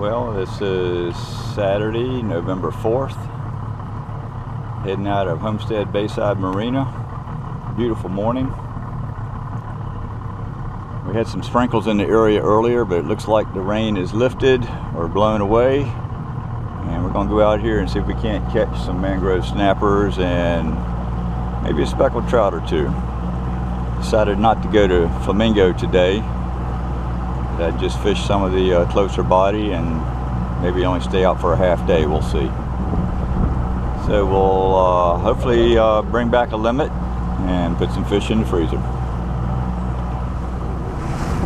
Well, this is Saturday, November 4th. Heading out of Homestead Bayside Marina. Beautiful morning. We had some sprinkles in the area earlier, but it looks like the rain is lifted or blown away. And we're going to go out here and see if we can't catch some mangrove snappers and maybe a speckled trout or two. Decided not to go to Flamingo today. I just fished some of the closer body and maybe only stay out for a half day. We'll see. So we'll hopefully bring back a limit and put some fish in the freezer.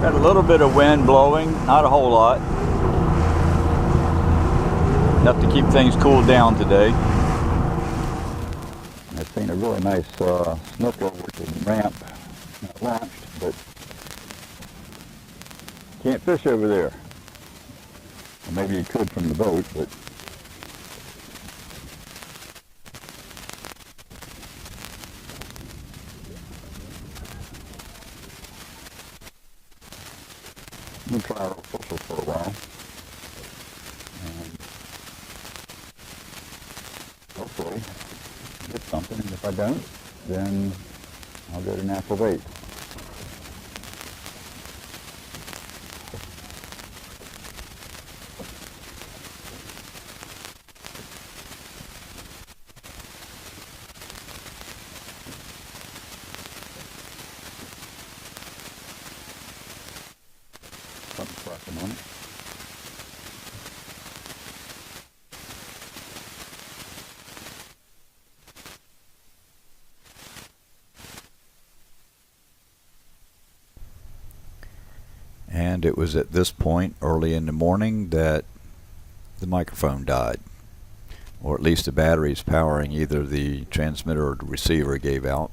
Got a little bit of wind blowing, not a whole lot. Enough to keep things cooled down today. I've seen a really nice snook over to the ramp at launch, but can't fish over there. Well, maybe you could from the boat, but we'll try our whistle for a while. And hopefully get something, and if I don't, then I'll go to natural bait. Something flashing on it. And it was at this point early in the morning that the microphone died, or at least the batteries powering either the transmitter or the receiver gave out,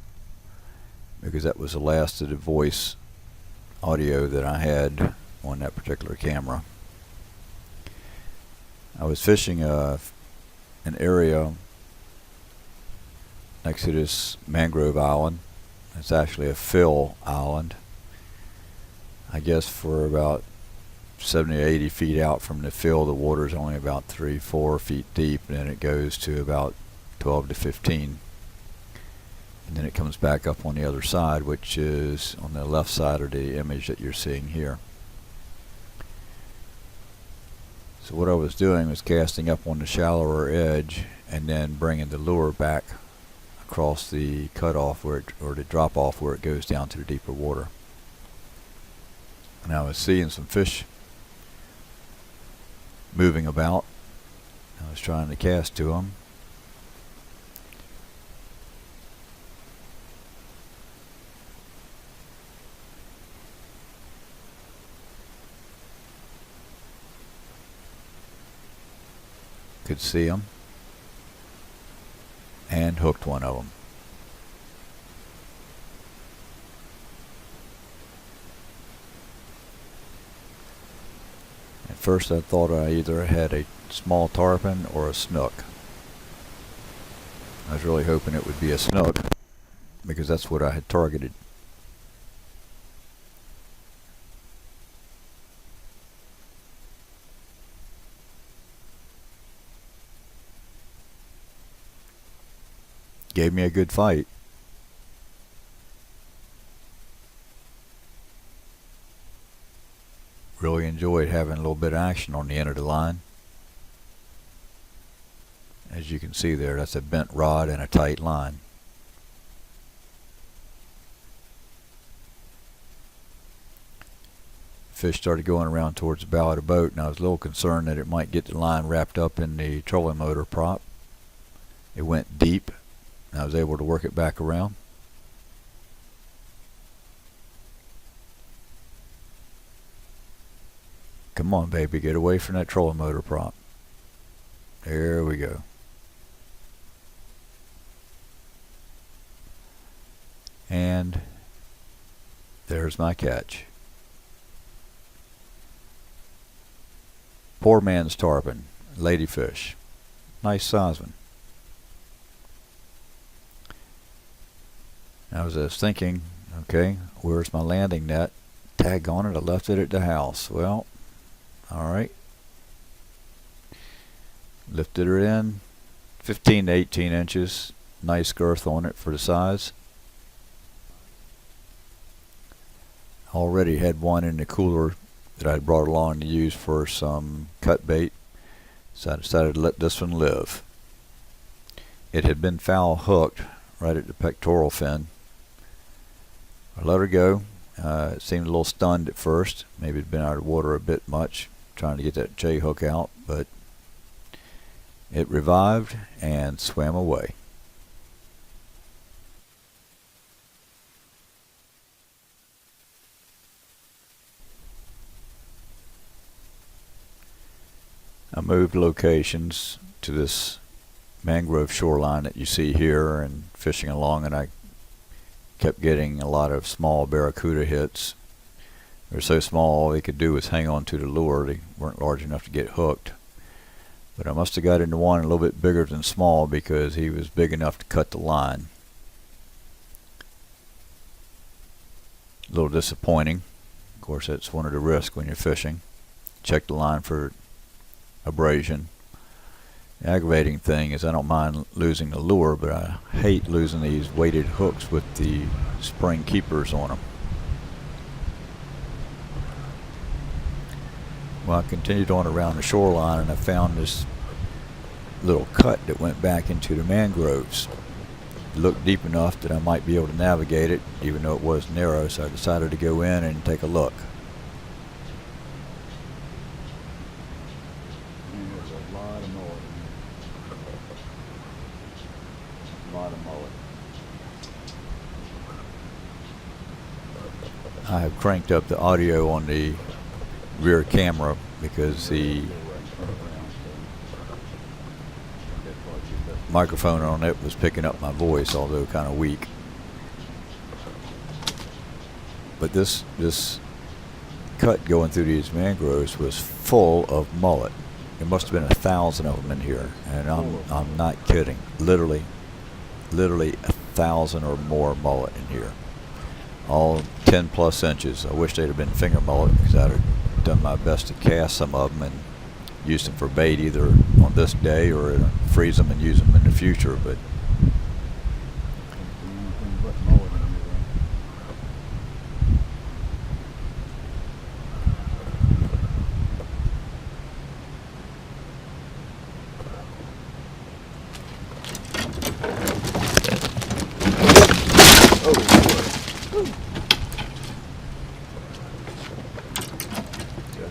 because that was the last of the voice audio that I had on that particular camera. I was fishing an area next to this mangrove island. It's actually a fill island. I guess for about 70 or 80 feet out from the fill, the water is only about 3-4 feet deep, and then it goes to about 12 to 15. And then it comes back up on the other side, which is on the left side of the image that you're seeing here. So what I was doing was casting up on the shallower edge and then bringing the lure back across the cutoff or the drop off where it goes down to the deeper water. And I was seeing some fish moving about. I was trying to cast to them. Could see them and hooked one of them. At first I thought I either had a small tarpon or a snook. I was really hoping it would be a snook because that's what I had targeted. Gave me a good fight. Really enjoyed having a little bit of action on the end of the line. As you can see there, that's a bent rod and a tight line. Fish started going around towards the bow of the boat, and I was a little concerned that it might get the line wrapped up in the trolling motor prop. It went deep. I was able to work it back around. Come on, baby, get away from that trolling motor prop. There we go. And there's my catch. Poor man's tarpon, ladyfish. Nice size one. I was thinking, okay, where's my landing net? Tag on it, I left it at the house. Well, alright. Lifted her in, 15 to 18 inches. Nice girth on it for the size. Already had one in the cooler that I brought along to use for some cut bait, so I decided to let this one live. It had been foul hooked right at the pectoral fin. I let her go. It seemed a little stunned at first. Maybe it'd been out of water a bit much, trying to get that J hook out, but it revived and swam away. I moved locations to this mangrove shoreline that you see here and fishing along, and I kept getting a lot of small barracuda hits. They're so small all they could do was hang on to the lure. They weren't large enough to get hooked. But I must have got into one a little bit bigger than small because he was big enough to cut the line. A little disappointing. Of course, that's one of the risks when you're fishing. Check the line for abrasion. The aggravating thing is I don't mind losing the lure, but I hate losing these weighted hooks with the spring keepers on them. Well, I continued on around the shoreline and I found this little cut that went back into the mangroves. It looked deep enough that I might be able to navigate it, even though it was narrow, so I decided to go in and take a look. I have cranked up the audio on the rear camera because the microphone on it was picking up my voice, although kind of weak. But this cut going through these mangroves was full of mullet. There must have been 1,000 of them in here, and I'm not kidding. Literally 1,000 or more mullet in here. All 10 plus inches. I wish they'd have been finger mullet because I'd have done my best to cast some of them and use them for bait either on this day or freeze them and use them in the future. But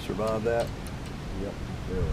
survive that? Yep, barely.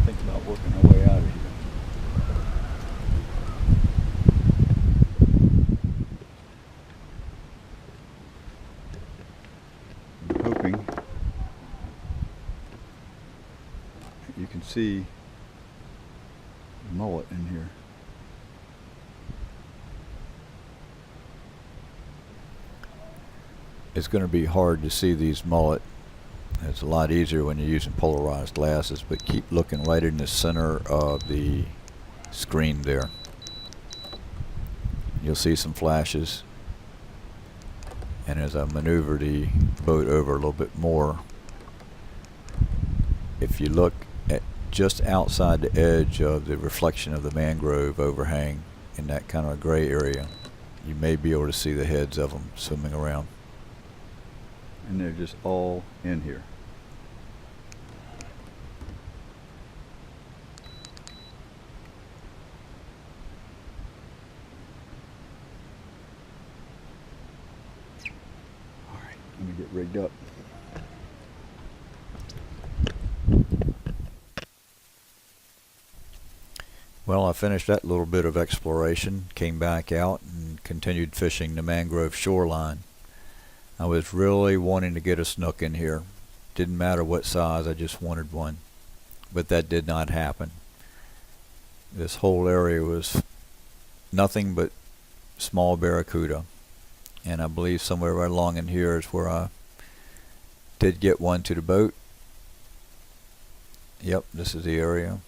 Think about working our way out of here. I'm hoping you can see mullet in here. It's going to be hard to see these mullet. It's a lot easier when you're using polarized glasses, but keep looking right in the center of the screen there. You'll see some flashes. And as I maneuver the boat over a little bit more, if you look at just outside the edge of the reflection of the mangrove overhang in that kind of gray area, you may be able to see the heads of them swimming around. And they're just all in here. it rigged up. Well, I finished that little bit of exploration, came back out and continued fishing the mangrove shoreline. I was really wanting to get a snook in here. Didn't matter what size, I just wanted one. But that did not happen. This whole area was nothing but small barracuda. And I believe somewhere right along in here is where I did get one to the boat. Yep, this is the area.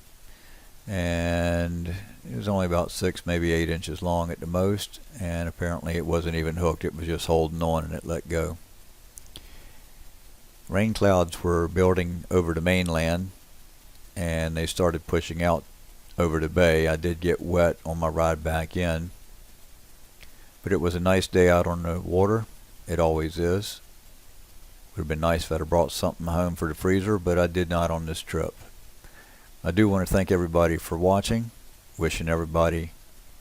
And it was only about 6, maybe 8 inches long at the most, and apparently it wasn't even hooked, it was just holding on and it let go. Rain clouds were building over the mainland and they started pushing out over the bay. I did get wet on my ride back in, but it was a nice day out on the water. It always is. Would have been nice if I'd have brought something home for the freezer, but I did not on this trip. I do want to thank everybody for watching. Wishing everybody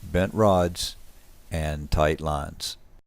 bent rods and tight lines.